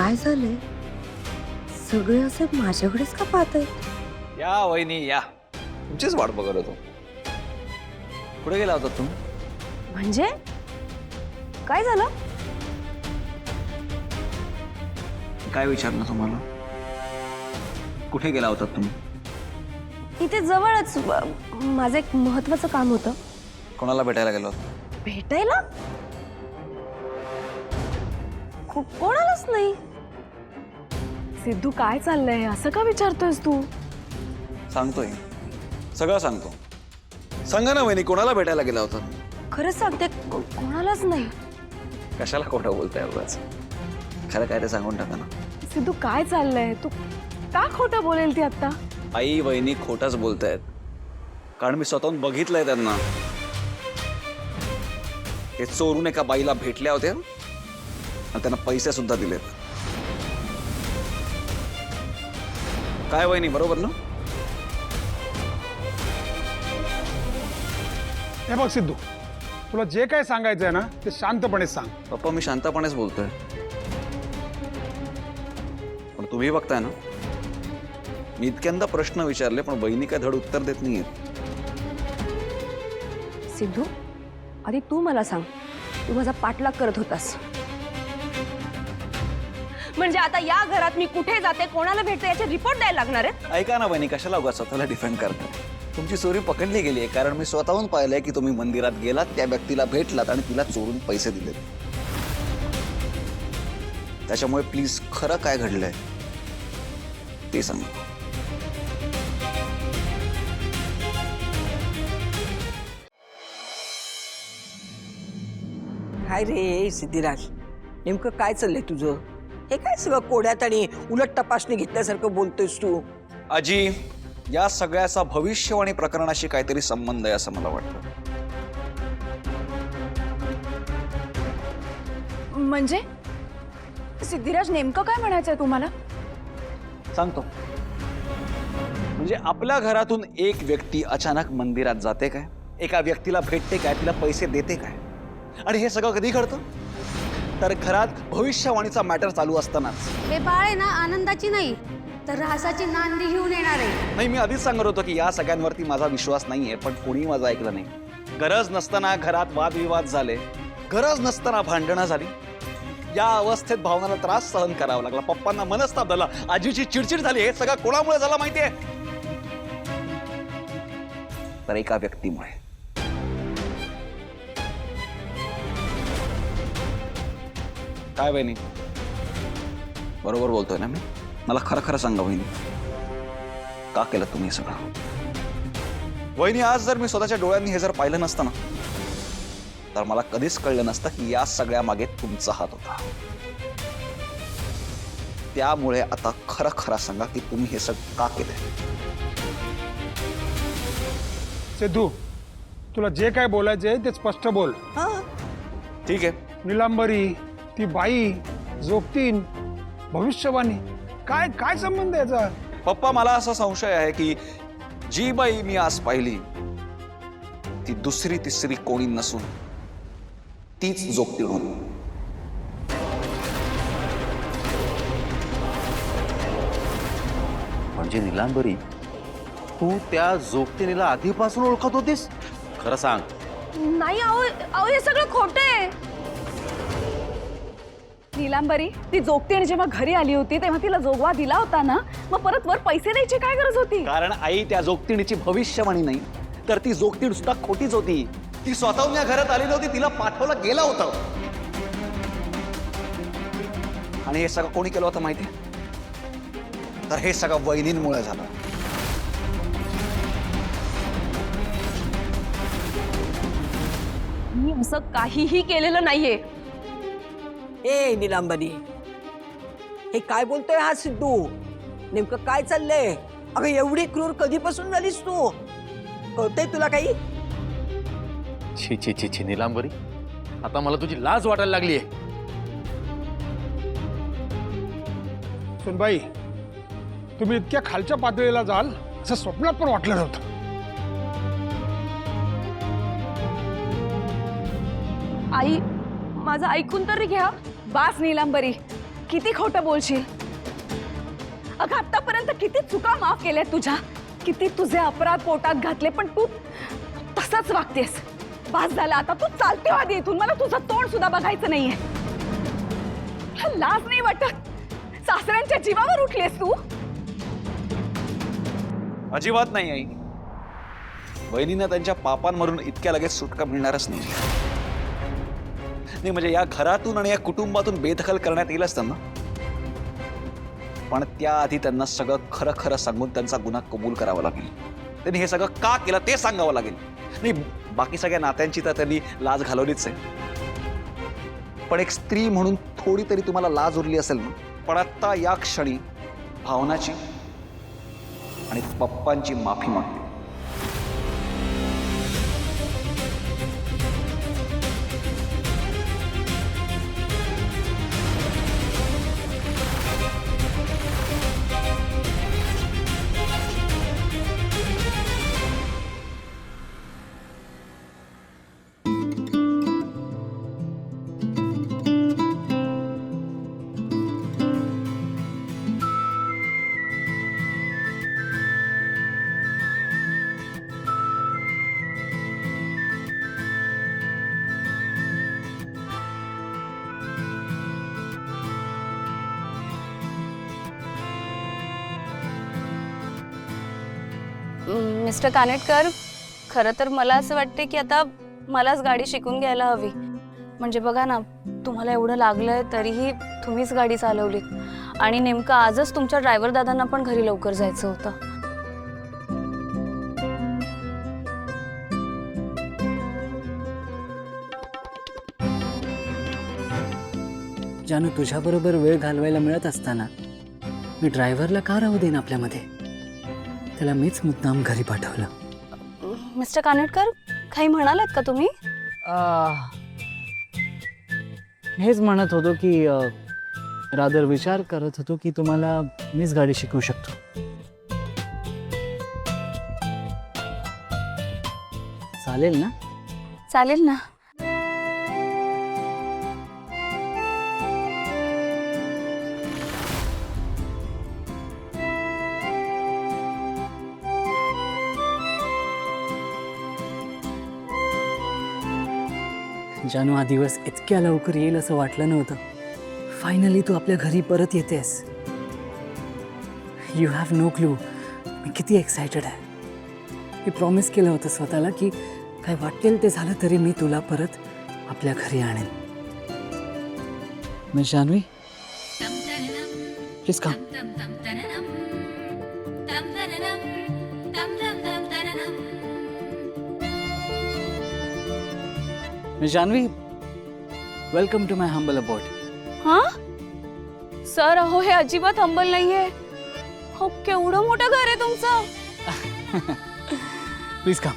काय झालंय? सगळे असे माझ्याकडेच का पाहत आहेत? या वहिनी या, तुमचीच वाट बघत होतो. कुठे गेला होता तुम्ही? म्हणजे काय झालं? काय विचारलं तुम्हाला? कुठे गेला होता तुम्ही? इथे जवळच माझं एक महत्वाचं काम होतं. कोणाला भेटायला गेला होता? भेटायला? कोणालाच नाही. सिद्धू काय चाललंय असं का विचारतोयस तू? सांगतोय, सगळं सांगतो. सांगा ना वहिनी, कोणाला भेटायला गेला होता? खरंच सांगते, कोणालाच नाही. कशाला खोटं बोलताय उगाच? खरं काय ते सांगून टाका ना. सिद्धू काय चाललंय? तू का खोटं बोलेल ती आता? आई वहिनी खोटंच बोलतायत, कारण मी स्वतःहून बघितलंय त्यांना. ते चोरून एका बाईला भेटल्या होत्या आणि त्यांना पैसे सुद्धा दिलेत. काय वहिनी, बरोबर ना? हे बघ सिद्धू, तुला जे काय सांगायचंय ना ते शांतपणे सांग. पप्पा, मी शांतपणेच बोलतोय, पण तुम्ही बघताय ना, मी इतक्यांदा प्रश्न विचारले पण बहिणी काय धड उत्तर देत नाहीयेत. सिद्धू, आधी तू मला सांग, तू माझा पाठलाग करत होतास. म्हणजे आता या घरात मी कुठे जाते, कोणाला भेटते याचे रिपोर्ट द्यायला लागणार आहे? ऐका ना बहिणी, कशाला उगाच स्वतःला डिफेंड करता? तुमची चोरी पकडली गेली आहे, कारण मी स्वतःहून पाहिलंय की तुम्ही मंदिरात गेलात, त्या व्यक्तीला भेटलात आणि तिला चोरून पैसे दिलेत. त्याच्यामुळे प्लीज खरं काय घडलंय ते सांगा. काय रे सिद्धिराज, नेमकं काय चाललंय तुझं? हे काय सगळं कोड्यात आणि उलट तपासणी घेतल्यासारखं बोलतोयस तू? आजी, या सगळ्याचा भविष्यवाणी प्रकरणाशी काहीतरी संबंध आहे असं मला वाटतं. म्हणजे सिद्धिराज नेमकं काय म्हणायचंय तुम्हाला? सांगतो. म्हणजे आपल्या घरातून एक व्यक्ती अचानक मंदिरात जाते काय, एका व्यक्तीला भेटते काय, तिला पैसे देते काय, आणि हे सगळं कधी घडतं? तर घरात भविष्यवाणीचा मॅटर चालू असतानाच. हे बाळ आहे ना आनंदाची नाही तर रासाची नांदी घेऊन येणार आहे. नाही, मी आधीच सांगत होतो की या सगळ्यांवरती माझा विश्वास नाहीये, पण कोणी माझं ऐकलं नाही. गरज नसताना घरात वादविवाद झाले, गरज नसताना भांडणं झाली. या अवस्थेत भावनाला त्रास सहन करावा लागला, पप्पांना मनस्ताप झाला, आजीची चिडचिड झाली. हे सगळं कोणामुळे झालं माहितीये? तर एका व्यक्तीमुळे. काय बहिणी, बरोबर बोलतोय ना मी? मला खरं खरं सांगा वहिनी, का केलं तुम्ही सगळं? वहिनी, आज जर मी स्वतःच्या डोळ्यांनी हे जर पाहिलं नसतं ना, तर मला कधीच कळलं नसतं की या सगळ्या मागे तुमचा हात होता. त्यामुळे आता खरं खरं सांगा की तुम्ही हे सगळं का केलंय? सिद्धू, तुला जे काय बोलायचंय ते स्पष्ट बोल. हा, ठीक आहे. निलांबरी, ती बाई, जोगतीन, भविष्यवाणी, काय काय संबंध याचा? पप्पा, मला असा संशय आहे की जी बाई मी आज पाहिली ती दुसरी तिसरी कोणी नसून तीच जोगतीण होती. म्हणजे निलांबरी, तू त्या जोगतिनीला आधीपासून ओळखत होतीस? खरं सांग. नाही, अहो हे सगळं खोटं आहे. नीलांबरी, ती जोगतीण जेव्हा घरी आली होती तेव्हा तिला जोगवा दिला होता ना, मग परत वर पैसे द्यायची काय गरज होती? कारण आई, त्या जोगतीणीची भविष्यवाणी नाही, तर ती जोगतीण सुद्धा खोटीच होती. ती स्वतःहून या घरात आली नव्हती, तिला पाठवलं गेलं होतं. आणि हे सगळं कोणी केलं होतं माहिती? तर हे सगळं वहिनींमुळे झालं. मी असं काहीही केलेलं नाहीये. ए निलांबरी, हे काय बोलतोय हा सिद्धू? नेमकं काय चाललंय? अगं एवढी क्रूर कधीपासून झालीस तू? कळतंय तुला काही? छी छी छी छी निलांबरी, आता मला तुझी लाज वाटायला लागली आहे. सुनबाई, तुम्ही इतक्या खालच्या पातळीला जाल असं स्वप्नात पण वाटलं नव्हतं. आई, माझं ऐकून तरी घ्या. बास नीलांबरी, किती खोटं बोलशील? अगं आतापर्यंत किती चुका माफ केल्या तुझ्या, किती तुझे अपराध पोटात घातले, पण तू तसंच वागतेस. बास झाला आता, तू चालते आधी इथून. मला तुझं तोंड सुद्धा बघायचं नाहीये. तुला लाज नाही वाटत? सासऱ्यांच्या जीवावर उठलीस तू. अजिबात नाही आई. बहिणींना त्यांच्या पापांवरून इतक्या लगेच सुटका मिळणारच नाही. म्हणजे या घरातून आणि या कुटुंबातून बेदखल करण्यात येईल असतं ना, पण त्याआधी त्यांना सगळं खरं खरं सांगून त्यांचा गुन्हा कबूल करावा लागेल. त्यांनी हे सगळं का केलं ते सांगावं लागेल. नाही, बाकी सगळ्या नात्यांची तर त्यांनी लाज घालवलीच आहे, पण एक स्त्री म्हणून थोडी तरी तुम्हाला लाज उरली असेल ना. पण आता या क्षणी भावनाची आणि पप्पांची माफी मागते. मिस्टर कानेटकर, खरं तर मला असं वाटते की आता मलाच गाडी शिकून घ्यायला हवी. म्हणजे बघा ना, तुम्हाला एवढं लागलंय तरीही तुम्हीच गाडी चालवली, आणि नेमकं आजच तुमच्या ड्रायव्हर दादांना पण घरी लवकर जायचं होतं. जानू, तुझ्याबरोबर वेळ घालवायला मिळत असताना मी ड्रायव्हरला का राहू देईन आपल्यामध्ये? त्याला मीच मुद्दाम घरी पाठवलं. मिस्टर कानेटकर, काही म्हणालात का तुम्ही? हेच म्हणत होतो की रादर विचार करत होतो की तुम्हाला मीच गाडी शिकवू शकतो. चालेल ना? चालेल ना. जानू, हा दिवस इतक्या लवकर येईल असं वाटलं नव्हतं. फायनली तू आपल्या घरी परत येतेस. यू हॅव नो क्लू मी किती एक्सायटेड आहे. मी प्रॉमिस केलं होतं स्वतःला की काय वाटेल ते झालं तरी मी तुला परत आपल्या घरी आणेन. Miss Janvi, please come. Miss Janvi, welcome to my humble abode. हा सर, अहो हे अजिबात हंबल नाहीये. हो, केवढं मोठं घर आहे तुमचं. Please come.